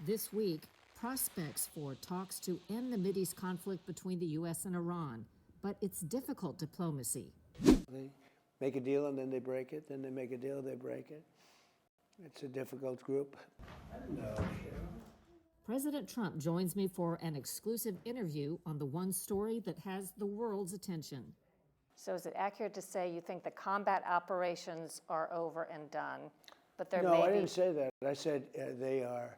This week, prospects for talks to end the Mideast conflict between the U.S. and Iran, but it's difficult diplomacy. They make a deal and then they break it, then they make a deal, they break it. It's a difficult group. President Trump joins me for an exclusive interview on the one story that has the world's attention. So is it accurate to say you think the combat operations are over and done, but there No, may I be... didn't say that. I said they are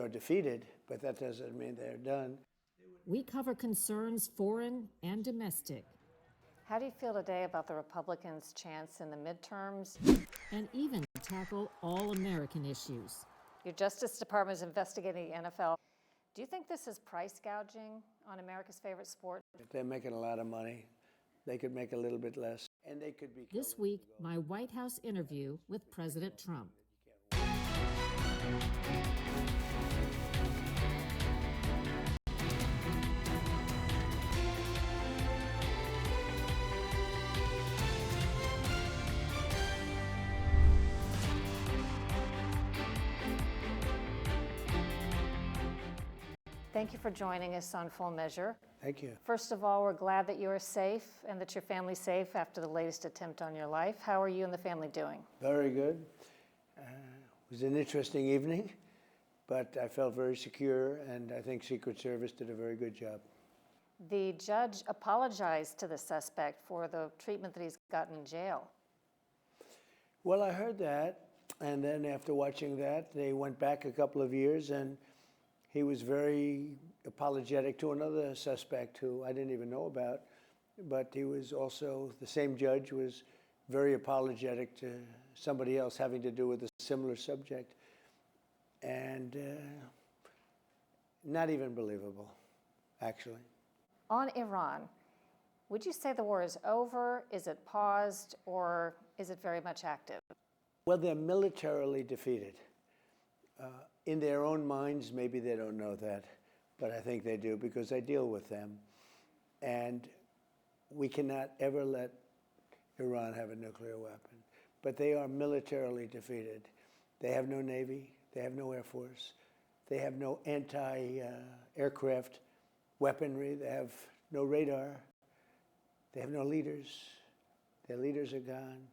defeated, but that doesn't mean they're done. We cover concerns foreign and domestic, How do you feel today about the Republicans' chance in the midterms? and even tackle all American issues. Your Justice Department is investigating the NFL. Do you think this is price gouging on America's favorite sport? If they're making a lot of money, they could make a little bit less, and they could be... This week, my White House interview with President Trump. Thank you for joining us on Full Measure. Thank you. First of all, we're glad that you are safe and that your family's safe after the latest attempt on your life. How are you and the family doing? Very good. It was an interesting evening, but I felt very secure, and I think Secret Service did a very good job. The judge apologized to the suspect for the treatment that he's gotten in jail. Well, I heard that, and then after watching that, they went back a couple of years, and he was very apologetic to another suspect who I didn't even know about, but he was also, the same judge was very apologetic to somebody else having to do with a similar subject. And not even believable, actually. On Iran, would you say the war is over? Is it paused, or is it very much active? Well, they're militarily defeated. In their own minds, maybe they don't know that, but I think they do because I deal with them. And we cannot ever let Iran have a nuclear weapon. But they are militarily defeated. They have no navy, they have no air force, they have no anti-aircraft weaponry, they have no radar, they have no leaders. Their leaders are gone.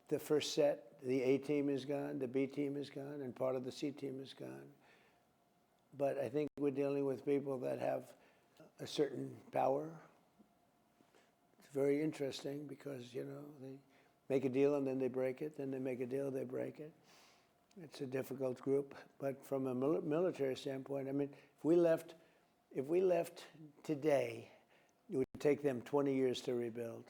The first set, the A team is gone, the B team is gone, and part of the C team is gone. But I think we're dealing with people that have a certain power. It's very interesting because, you know, they make a deal and then they break it, then they make a deal, they break it. It's a difficult group. But from a military standpoint, I mean, if we left today, it would take them 20 years to rebuild.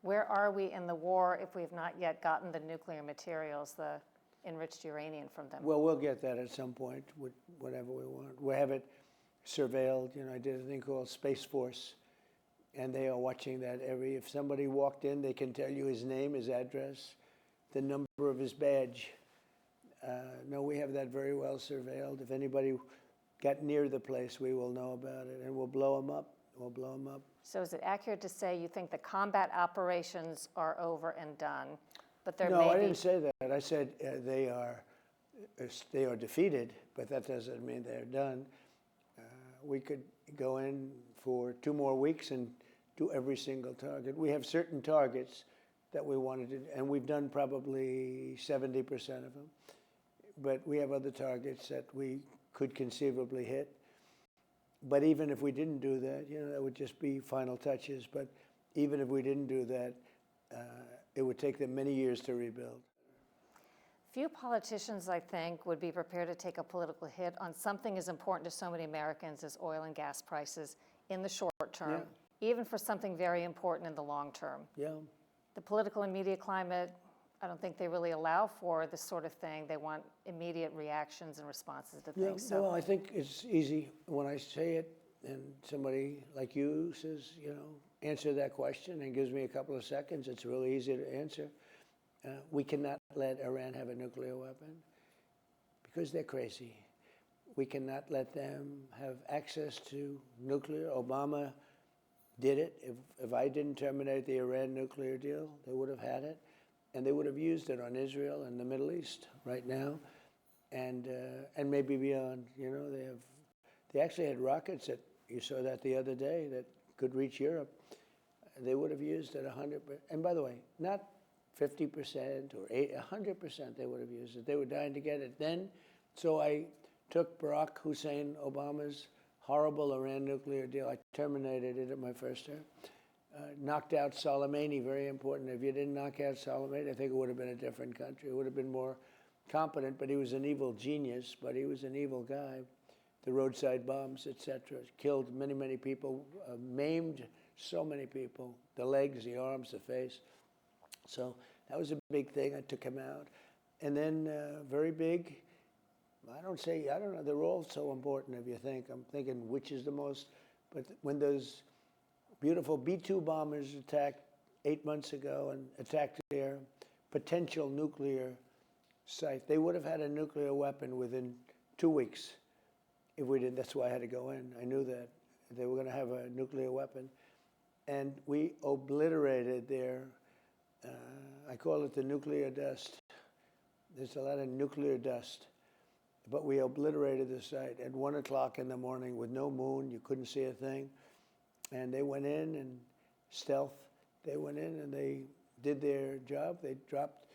Where are we in the war if we've not yet gotten the nuclear materials, the enriched uranium from them? Well, we'll get that at some point, whatever we want. We have it surveilled. You know, I did a thing called Space Force, and they are watching that if somebody walked in, they can tell you his name, his address, the number of his badge. No, we have that very well surveilled. If anybody got near the place, we will know about it, and we'll blow them up. We'll blow them up. So is it accurate to say you think the combat operations are over and done, but there No, may I be... didn't say that. I said they are defeated, but that doesn't mean they're done. We could go in for 2 more weeks and do every single target. We have certain targets that we wanted to, and we've done probably 70% of them. But we have other targets that we could conceivably hit. But even if we didn't do that, you know, that would just be final touches. But even if we didn't do that, it would take them many years to rebuild. Few politicians, I think, would be prepared to take a political hit on something as important to so many Americans as oil and gas prices in the short term, even for something very important in the long term. Yeah. The political and media climate, I don't think they really allow for this sort of thing. They want immediate reactions and responses to things. So. Well, I think it's easy when I say it and somebody like you says, you know, answer that question and gives me a couple of seconds. It's really easy to answer. We cannot let Iran have a nuclear weapon because they're crazy. We cannot let them have access to nuclear. Obama did it. If I didn't terminate the Iran nuclear deal, they would have had it. And they would have used it on Israel and the Middle East right now. and maybe beyond. You know, they actually had rockets that, you saw that the other day, that could reach Europe. They would have used it 100%. And by the way, not 50% or 100% they would have used it. They were dying to get it then. So I took Barack Hussein Obama's horrible Iran nuclear deal. I terminated it at my first term. Knocked out Soleimani, very important. If you didn't knock out Soleimani, I think it would have been a different country. It would have been more competent, but he was an evil genius, but he was an evil guy. The roadside bombs, etc., killed many, many people, maimed so many people, the legs, the arms, the face. So that was a big thing. I took him out. And then very big, I don't know, they're all so important if you think. I'm thinking which is the most, but when those beautiful B-2 bombers attacked 8 months ago and attacked their potential nuclear site, they would have had a nuclear weapon within 2 weeks if we didn't. That's why I had to go in. I knew that they were going to have a nuclear weapon. And we obliterated their, I call it the nuclear dust. There's a lot of nuclear dust. But we obliterated the site at 1 o'clock in the morning with no moon. You couldn't see a thing. And they went in and stealth. They went in and they did their job. They dropped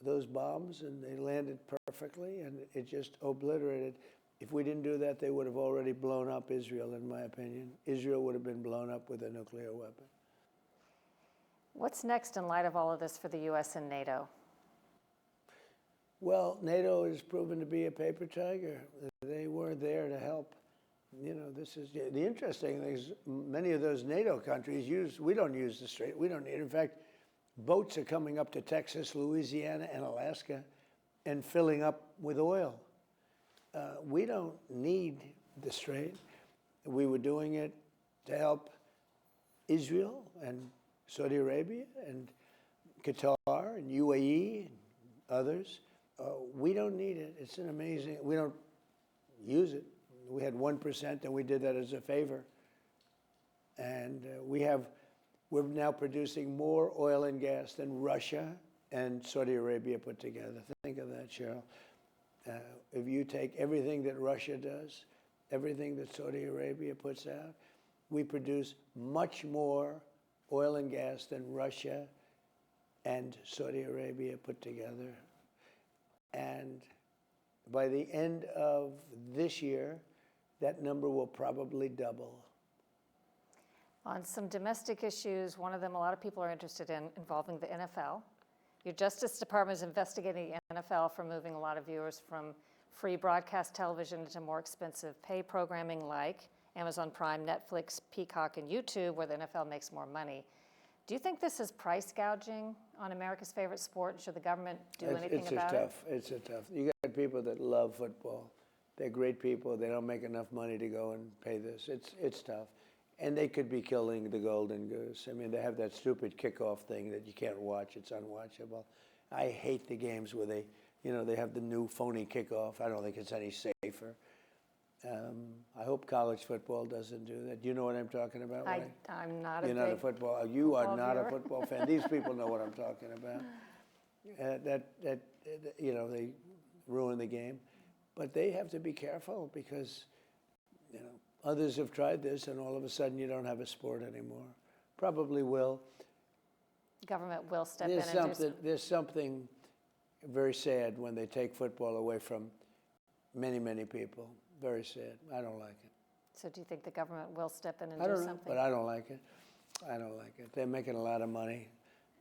those bombs and they landed perfectly, and it just obliterated. If we didn't do that, they would have already blown up Israel, in my opinion. Israel would have been blown up with a nuclear weapon. What's next in light of all of this for the U.S. and NATO? Well, NATO has proven to be a paper tiger. They weren't there to help. You know, this is the interesting thing is many of those NATO countries we don't use the Strait. We don't need it. In fact, boats are coming up to Texas, Louisiana, and Alaska and filling up with oil. We don't need the Strait. We were doing it to help Israel and Saudi Arabia and Qatar and UAE and others. We don't need it. It's an amazing, we don't use it. We had 1% and we did that as a favor. And we're now producing more oil and gas than Russia and Saudi Arabia put together. Think of that, Sharyl. If you take everything that Russia does, everything that Saudi Arabia puts out, we produce much more oil and gas than Russia and Saudi Arabia put together. And by the end of this year, that number will probably double. On some domestic issues, one of them a lot of people are interested in involving the NFL. Your Justice Department is investigating the NFL for moving a lot of viewers from free broadcast television into more expensive pay programming like Amazon Prime, Netflix, Peacock, and YouTube, where the NFL makes more money. Do you think this is price gouging on America's favorite sport? Should the government do anything about it? It's tough. You got people that love football. They're great people. They don't make enough money to go and pay this. It's tough. And they could be killing the golden goose. I mean, they have that stupid kickoff thing that you can't watch. It's unwatchable. I hate the games where they have the new phony kickoff. I don't think it's any safer. I hope college football doesn't do that. Do you know what I'm talking about? I'm not a You're big not a football. You are not viewer. A football fan. These people know what I'm talking about. They ruin the game, but they have to be careful because, others have tried this, and all of a sudden you don't have a sport anymore. Probably will. Government will step in and do something. There's something very sad when they take football away from many, many people. Very sad. I don't like it. So do you think the government will step in and I do don't something? know, but I don't like it. I don't like it. They're making a lot of money.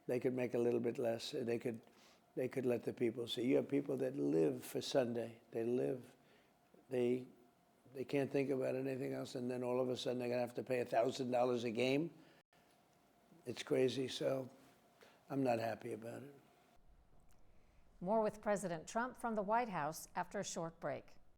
They could make a little bit less. They could let the people see. You have people that live for Sunday. They can't think about anything else, and then all of a sudden they're going to have to pay $1,000 a game. It's crazy, so I'm not happy about it. More with President Trump from the White House after a short break.